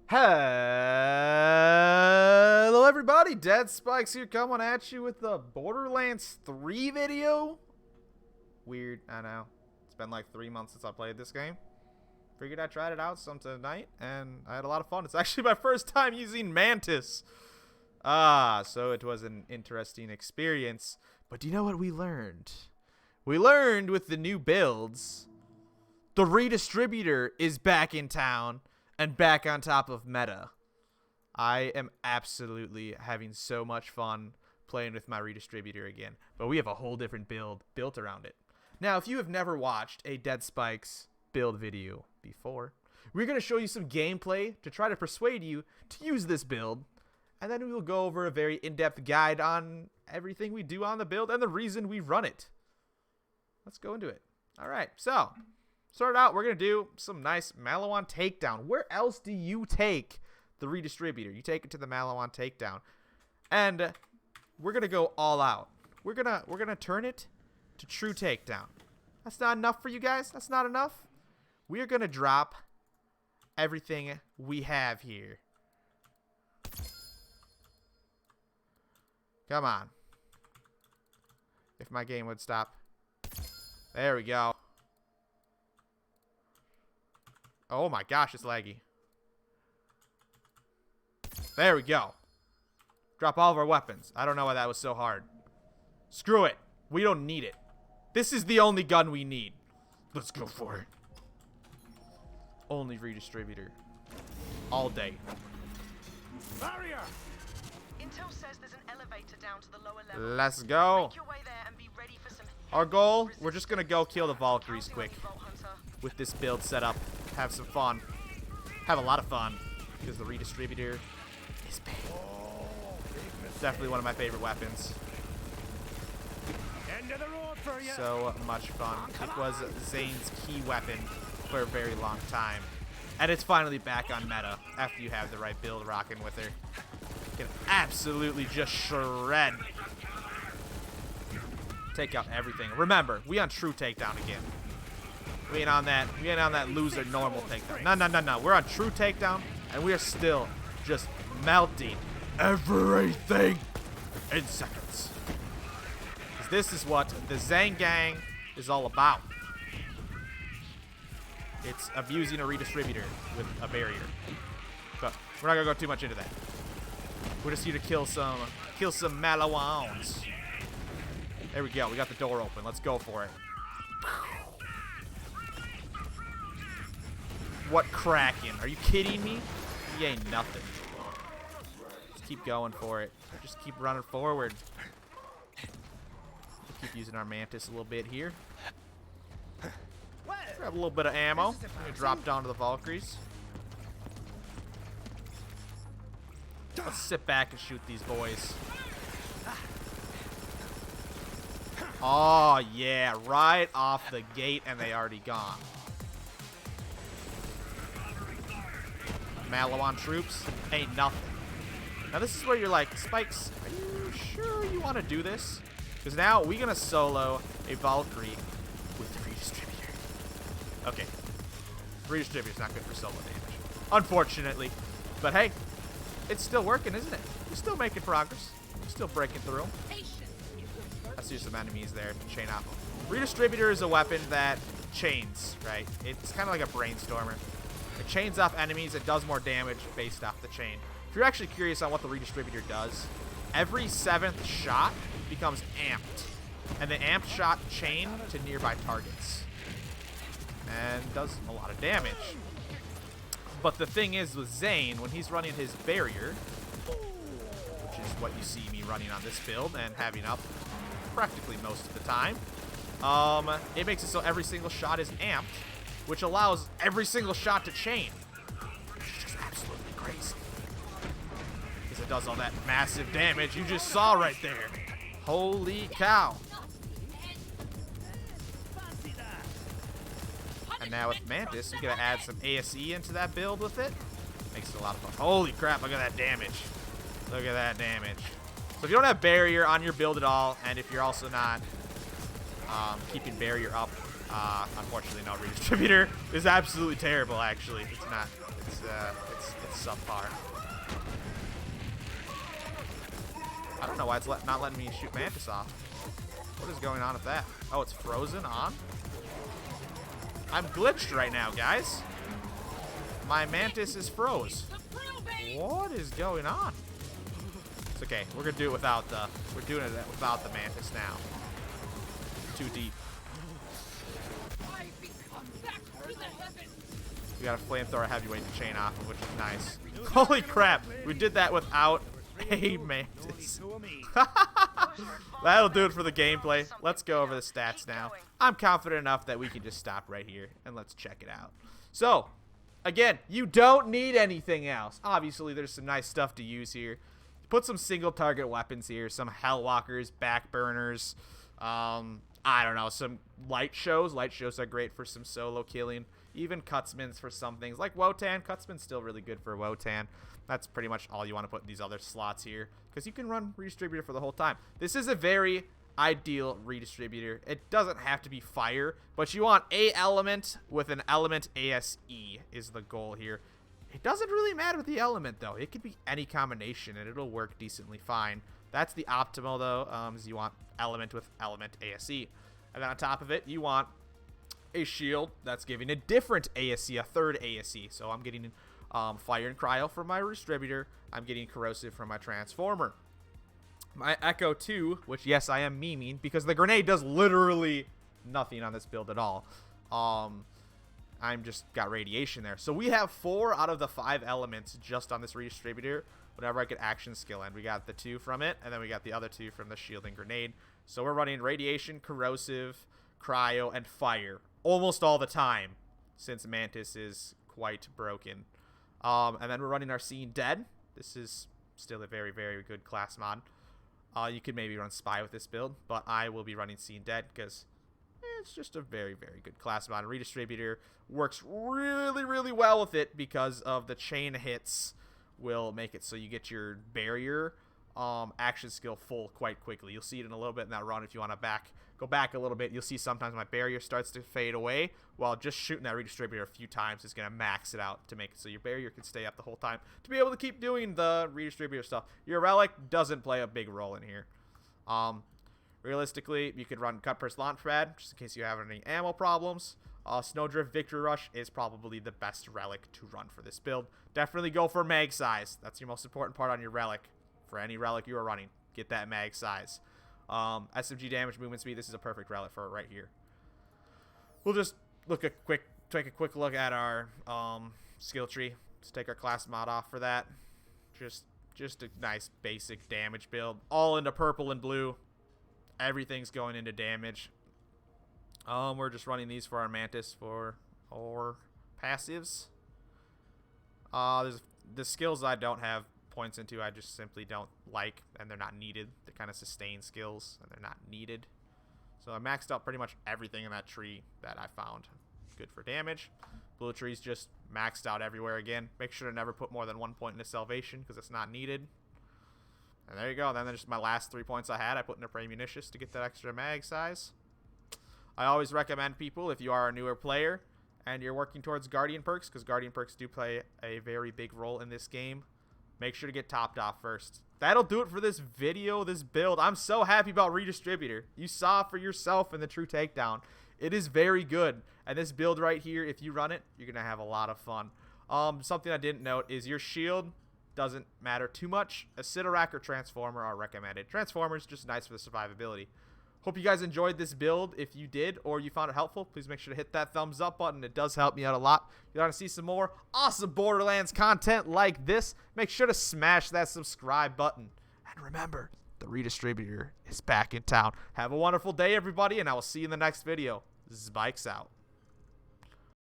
Hello everybody, Dead Spikes here coming at you with the Borderlands 3 video. Weird, I know. It's been like 3 months since I played this game. Figured I tried it out some tonight, and I had a lot of fun. It's actually my first time using Mantis. So it was an interesting experience. But do you know what we learned? We learned with the new builds, the Redistributor is back in town. And back on top of meta. I am absolutely having so much fun playing with my Redistributor again. But we have a whole different build built around it. Now, if you have never watched a Dead Spikes build video before, we're going to show you some gameplay to try to persuade you to use this build. And then we will go over a very in-depth guide on everything we do on the build and the reason we run it. Let's go into it. All right, so start out, we're going to do some nice Maliwan takedown. Where else do you take the Redistributor? You take it to the Maliwan takedown. And we're going to go all out. We're going to turn it to true takedown. That's not enough for you guys? That's not enough? We are going to drop everything we have here. Come on. If my game would stop. There we go. Oh my gosh, it's laggy. There we go. Drop all of our weapons. I don't know why that was so hard. Screw it. We don't need it. This is the only gun we need. Let's go for it. Only Redistributor. All day. Barrier! Intel says there's an elevator down to the lower level. Let's go. Make your way there and be ready for some Our goal, we're just going to go kill the Valkyries quick. With this build set up. Have some fun. Have a lot of fun. Because the Redistributor is big. It's definitely one of my favorite weapons. End of the road for you. So much fun. It was Zane's key weapon for a very long time. And it's finally back on meta after you have the right build rocking with her. You can absolutely just shred. Take out everything. Remember, we on true takedown again. We ain't on that loser normal takedown. No. We're on true takedown, and we are still just melting everything in seconds. Because this is what the Zane gang is all about. It's abusing a Redistributor with a barrier. But we're not gonna go too much into that. We're just here to kill some Malawans. There we go. We got the door open. Let's go for it. What cracking? Are you kidding me? He ain't nothing. Let's keep going for it. Just keep running forward. We'll keep using our Mantis a little bit here. Grab a little bit of ammo. I'm gonna drop down to the Valkyries. Let's sit back and shoot these boys. Oh yeah, right off the gate, and they already gone. Maliwan troops ain't nothing. Now this is where you're like, Spikes, are you sure you want to do this? Because now we're gonna solo a Valkyrie with the Redistributor. Okay, Redistributor's not good for solo damage, unfortunately. But hey, it's still working, isn't it? We're still making progress. We're still breaking through. I see some enemies there to chain up. Redistributor is a weapon that chains, right? It's kind of like a brainstormer. It chains off enemies. It does more damage based off the chain. If you're actually curious on what the Redistributor does, every 7th shot becomes amped. And the amped shot chain to nearby targets. And does a lot of damage. But the thing is with Zane, when he's running his barrier, which is what you see me running on this build and having up practically most of the time, it makes it so every single shot is amped, which allows every single shot to chain. Which is just absolutely crazy. Because it does all that massive damage you just saw right there. Holy cow. And now with Mantis, we're going to add some ASE into that build with it. Makes it a lot of fun. Holy crap, look at that damage. Look at that damage. So if you don't have barrier on your build at all, and if you're also not keeping barrier up, unfortunately, no Redistributor is absolutely terrible. Actually, it's not. It's subpar. I don't know why it's not letting me shoot Mantis off. What is going on with that? Oh, it's frozen on? I'm glitched right now, guys. My Mantis is froze. What is going on? It's okay. We're gonna do it without the. We're doing it without the Mantis now. Too deep. We got a flamethrower heavyweight to chain off of, which is nice. Holy crap! We did that without a Mantis. That'll do it for the gameplay. Let's go over the stats now. I'm confident enough that we can just stop right here and let's check it out. So, again, you don't need anything else. Obviously, there's some nice stuff to use here. Put some single target weapons here, some Hellwalkers, backburners, I don't know, some light shows. Light shows are great for some solo killing. Even Cutsmans for some things. Like Wotan. Cutsman's still really good for Wotan. That's pretty much all you want to put in these other slots here. Because you can run Redistributor for the whole time. This is a very ideal Redistributor. It doesn't have to be fire. But you want a element with an element ASE is the goal here. It doesn't really matter with the element, though. It could be any combination, and it'll work decently fine. That's the optimal, though, is you want element with element ASE. And then on top of it, you want a shield that's giving a different ASE, a third ASE. So I'm getting fire and cryo from my Redistributor. I'm getting corrosive from my transformer. My Echo 2, which, yes, I am memeing, because the grenade does literally nothing on this build at all. I'm just got radiation there. So we have 4 out of the 5 elements just on this Redistributor whenever I get action skill in. We got the 2 from it, and then we got the other 2 from the shield and grenade. So we're running radiation, corrosive, cryo, and fire almost all the time since Mantis is quite broken. And then we're running our Seeing Dead. This is still a very, very good class mod. You could maybe run Spy with this build, but I will be running Seeing Dead because it's just a very, very good class mod. Redistributor works really, really well with it because of the chain hits will make it so you get your barrier action skill full quite quickly. You'll see it in a little bit in that run if you want to go back a little bit. You'll see sometimes my barrier starts to fade away while just shooting that Redistributor a few times is going to max it out to make it so your barrier can stay up the whole time to be able to keep doing the Redistributor stuff. Your relic doesn't play a big role in here. Realistically, you could run Cut Purse Launchpad just in case you have any ammo problems. Snowdrift Victory Rush is probably the best relic to run for this build. Definitely go for mag size. That's your most important part on your relic. For any relic you are running, get that mag size. SMG damage, movement speed, this is a perfect relic for it right here. We'll just take a quick look at our skill tree. Let's take our class mod off for that. Just a nice basic damage build. All into purple and blue. Everything's going into damage. We're just running these for our Mantis for our passives. There's the skills I don't have points into, I just simply don't like, and they're not needed. They're kind of sustain skills, and they're not needed. So I maxed out pretty much everything in that tree that I found good for damage. Blue tree's just maxed out everywhere again. Make sure to never put more than 1 point into salvation because it's not needed. And there you go. Then there's my last 3 points I had. I put into Praemunitius to get that extra mag size. I always recommend people, if you are a newer player and you're working towards Guardian perks, because Guardian perks do play a very big role in this game, make sure to get topped off first. That'll do it for this video, this build. I'm so happy about Redistributor. You saw for yourself in the True Takedown. It is very good. And this build right here, if you run it, you're going to have a lot of fun. Something I didn't note is your shield doesn't matter too much. A Sidorak or Transformer are recommended. Transformer's just nice for the survivability. Hope you guys enjoyed this build. If you did or you found it helpful, please make sure to hit that thumbs up button. It does help me out a lot. If you want to see some more awesome Borderlands content like this, make sure to smash that subscribe button. And remember, the Redistributor is back in town. Have a wonderful day, everybody, and I will see you in the next video. Spikes out.